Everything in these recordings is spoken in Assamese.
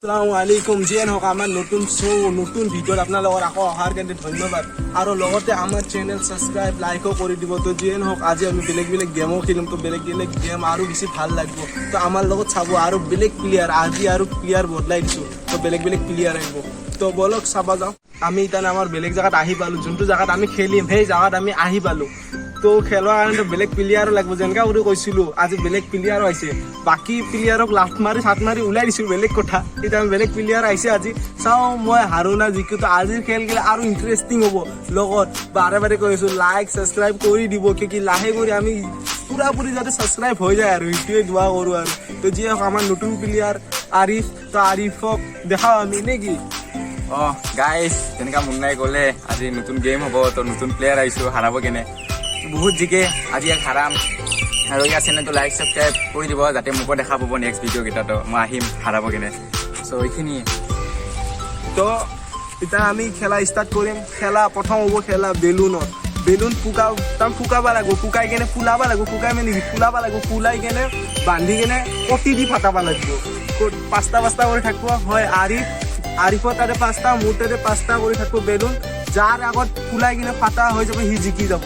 আসসালামু আলাইকুম জিয়ান হক আমাৰ নতুন শো নতুন ভিডিওত আপোনালোকৰ আকৌ অহাৰ কাৰণে ধন্যবাদ আৰু লগতে আমাৰ চেনেল সাবস্ক্ৰাইব লাইকও কৰি দিব তো জিয়ান হক আজি আমি বেলেগ বেলেগ গেমও খেলিম তো বেলেগ বেলেগ গেম আৰু বেছি ভাল লাগিব তো আমাৰ লগত চাব আৰু বেলেগ প্লেয়াৰ আজি আৰু প্লেয়াৰ বদলাই দিছো তো বেলেগ বেলেগ প্লেয়াৰ আহিব তো বলক চাবা যাও আমি ইতানে আমাৰ বেলেগ জায়গাত আহি পালো যোনটো জায়গাত আমি খেলিম সেই জায়গাত আমি আহি পালো তো খেলোৱাৰ কাৰণে বেলেগ প্লেয়াৰো লাগিব যেনেকা বুলি কৈছিলো আজি বেলেগ প্লেয়াৰো আহিছে বাকি প্লেয়াৰক লাফ মাৰি সাত মাৰি ওলাই দিছো বেলেগ কথা এতিয়া বেলেগ প্লেয়াৰ আহিছে আজি চাও মই হাৰো না জিকো তো আজিৰ খেল গেলে আৰু ইন্টাৰেষ্টিং হ'ব লগত বাৰে বাৰে কৈছো লাইক সাবস্ক্ৰাইব কৰি দিব কি লাহে কৰি আমি পুৰাপুৰি যাতে সাবস্ক্ৰাইব হৈ যায় আৰু ইটোৱে দোৱা কৰো আৰু তো যি আমাৰ নতুন প্লেয়াৰ আৰিফ তো আৰিফক দেখাও আমি নেকি গাইজ তেনেকা মুন্নাই গ'লে আজি নতুন গেম হ'ব তো নতুন প্লেয়াৰ আহিছো হাৰাব কেনে বহুত জিকে আজি ইয়াক হাৰাম আৰু ইয়াৰ চেনেলটো লাইক সাবস্ক্ৰাইব কৰি দিব যাতে মোকো দেখা পাব নেক্সট ভিডিঅ' কেইটাতো মই আহিম হাৰাব কেনে চ' এইখিনিয়ে তো এতিয়া আমি খেলা ষ্টাৰ্ট কৰিম খেলা প্ৰথম হ'ব খেলা বেলুনত বেলুন ফুকাব লাগিব ফুকাই কেনে ফুলাব লাগিব ফুকাই মানে ফুলাব লাগিব ফুলাই কেনে বান্ধি কেনে কটি দি ফাটাব লাগিব পাঁচটা কৰি থাকিব হয় আৰিফৰ তাতে পাঁচটা মোৰ তাতে পাঁচটা কৰি থাকিব বেলুন যাৰ আগত ফুলাই কিনে ফাটা হৈ যাব সি জিকি যাব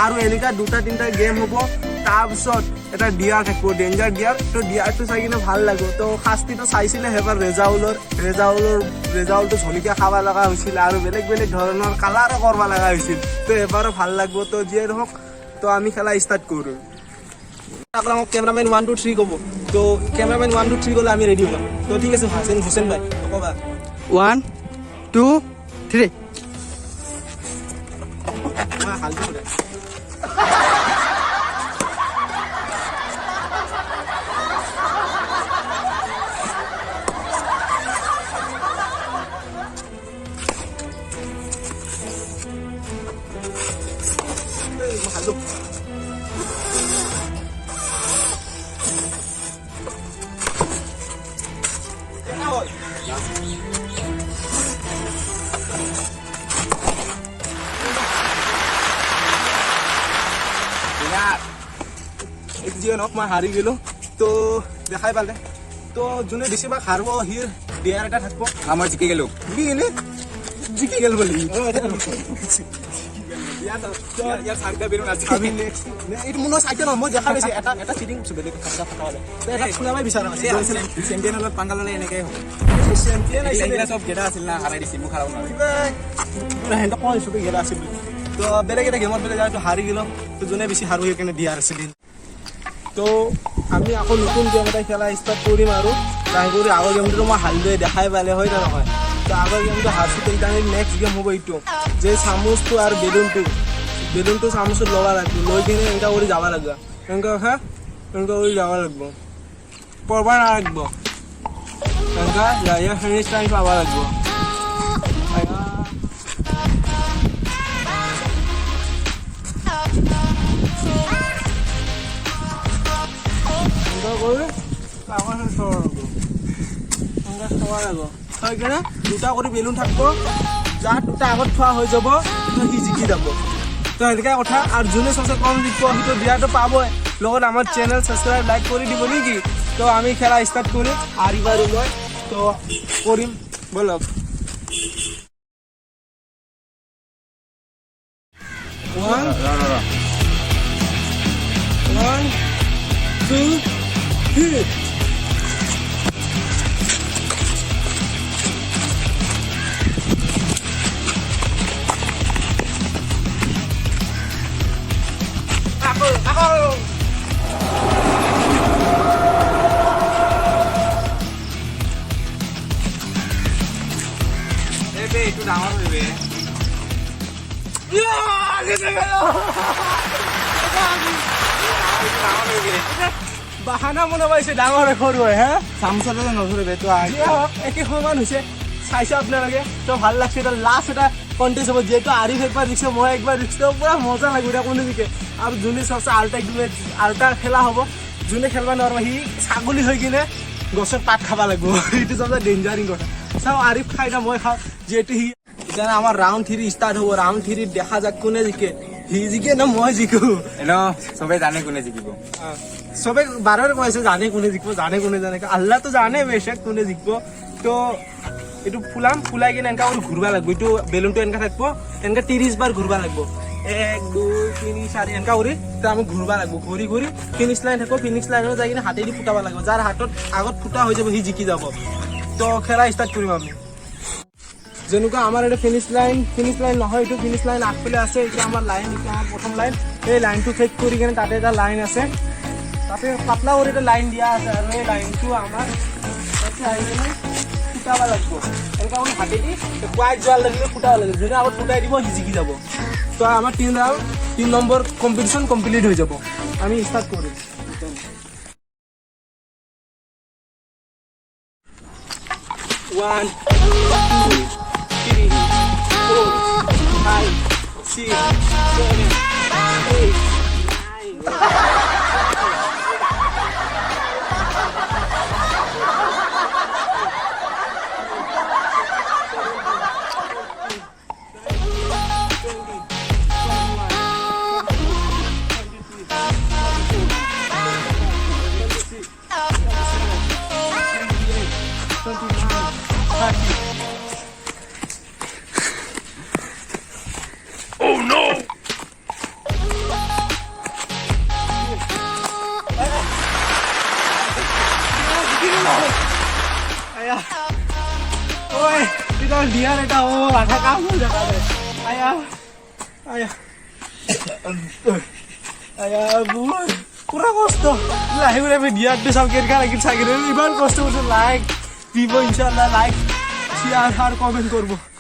আৰু এনেকা দুটা তিনিটা গেম হ'ব তাৰপিছত এটা ডিয়াৰ থাকিব ডেঞ্জাৰ ডিয়াৰ তো ডিয়াৰটো চাই কিনে ভাল লাগিব তো শাস্তিটো চাইছিলে সেইবাৰ ৰেজাউলটো ঝলকীয়া খাব লগা হৈছিল আৰু বেলেগ বেলেগ ধৰণৰ কালাৰো কৰিব লগা হৈছিল তো এবাৰো ভাল লাগিব তো যিয়ে নহওক তো আমি খেলা ষ্টাৰ্ট কৰোঁ আপোনালোকক কেমেৰামেন 1 2 3 ক'ব তো কেমেৰামেন 1 2 3 গ'লে আমি ৰেডি হ'ম তো ঠিক আছে হুছেইন ভাই ক'বা 1 2 3 হালদি কৰে মই হাৰি গেলো তো দেখাই পালে তো যোনে বেছিভাগ হাৰিব সি ডিয়াৰ এটা থাকিব মই জিকি গ'লো জিকি গেল বুলি এইটো মোৰ চাইকেল নহয় মই দেখা পাইছে এটা চিটিং বেলেগ এটা ফুলাবাই বিচৰা চেম্পিয়ন অলপ পাণ্ডাল হ'লে এনেকৈ হ'ব চব গেটা আছিল না হাৰাই দিছে মোক হাৰাব নোৱাৰে সিহঁতক কৈছোঁ গেলা আছিল বুলি তো বেলেগ এটা গেমত বেলেগ যায় হাৰি গেলো তো যোনে বেছি হাৰো সেইকাৰণে ডিয়াৰ আছিল তো আমি আকৌ নতুন গেম এটা খেলা ষ্টাৰ্ট কৰিম আৰু ট্ৰাই কৰি আগৰ গেমটো মই হালদৈ দেখাই পালে হয় নে নহয় তো আগৰ গেমটো হাৰছোঁ সেইকাৰণে নেক্সট গেম হ'ব এইটো যে চামুচটো আৰু বেলুনটো চামুচত ল'ব লাগিব লৈ কিনে এনেকুৱা কৰি যাব লাগিব এনেকুৱা কৰি যাব লাগিব পৰব নালাগিব এনেকুৱা ইয়াৰ ফিনিছ টাইম পাব লাগিব দুটা কৰি বেলুন থাকিব যাৰ দুটা আগত থোৱা হৈ যাব তো সি জিকি যাব তো এনেকুৱা কথা আৰু যোনে চবচে কম জিকিব সিটো দিয়াটো পাবই লগত আমাৰ চেনেল সাবস্ক্ৰাইব লাইক কৰি দিব নেকি তো আমি খেলা ষ্টাৰ্ট কৰিম আৰু মই তো কৰিম বলক 1 2 3 এইটো ডাঙৰ হৈ বাহানা মনে পাইছে ডাঙৰ সৰু হয় হা চামুচতে নধৰিবে তো একে সমান হৈছে চাইছে আপোনালোকে তো ভাল লাগছে এটা লাষ্ট এটা কণ্টেষ্ট হ'ব যিহেতু আৰিফ একবাৰ দিছে মই একবাৰ দিছোঁ তো পুৰা মজা লাগিব এতিয়া কোনো জিকে আৰু যোনে চবচে আল্টা খেলা হ'ব যোনে খেলিব নোৱাৰিব সি ছাগলী হৈ কিনে গছৰ পাত খাব লাগিব এইটো চবচে ডেঞ্জাৰিং কথা চাওঁ আৰিফ খাই না মই খাওঁ যিহেতু সি এতিয়া আমাৰ ৰাউণ্ড 3 ষ্টাৰ্ট হ'ব ৰাউণ্ড 3 দেখা যাক কোনে জিকে সি জিকে না মই জিকো এনেও চবেই জানে কোনে জিকিব সবে বারবার কইছে জানে কোনে জিতবো জানে কোনে জানে আল্লাহ তো জানে বেশক কোনে জিতবো তো এটু ফুলাই কিনে এনেকা করে ঘুরবা লাগবো এইটো বেলুনটো এনেকা থাকবো এনেকা 30 বার ঘুরবা লাগবো 1 2 3 4 এনেকা করে তো আমি ঘুরবা লাগবো ঘুরি ঘুরি ফিনিশ লাইন থাকবো ফিনিশ লাইনত যাই কিনে হাতেদি ফুটাবা লাগবো যার হাতত আগত ফুটা হৈ যাব সি জিকি যাব তো খেলা স্টার্ট কৰিম আমি যেনেকুৱা আমাৰ এটা ফিনিশ লাইন নহয় এইটো ফিনিশ লাইন আগফালে আছে এইটো আমাৰ লাইন এইটো আমাৰ প্ৰথম লাইন এই লাইনটো চেক কৰি কিনে তাতে এটা লাইন আছে তাতে পাতলা কৰি এটা লাইন দিয়া আছে আৰু এই লাইনটো আমাৰ তাতে আহি কিনে ফুটাব লাগিব এনেকুৱা কৰি হাতেদি কোৱাই যোৱাৰ লাগিলে ফুটাব লাগিব যদি আগত ফুটাই দিব সি জিকি যাব তো আমাৰ 3 নম্বৰ কম্পিটিশ্যন কমপ্লিট হৈ যাব আমি ষ্টাৰ্ট কৰিম 1 2 3 4 5 6 7 8 9 Ôi, cái con đĩa này đâu mà thằng cao luôn được rồi. Ai à. Ai à. Ai à, vui. Kurang kosto. Lah, ini video ada sampai lagi sakit. Ini iban kosto untuk like. Vivo insyaallah like. Share, comment করব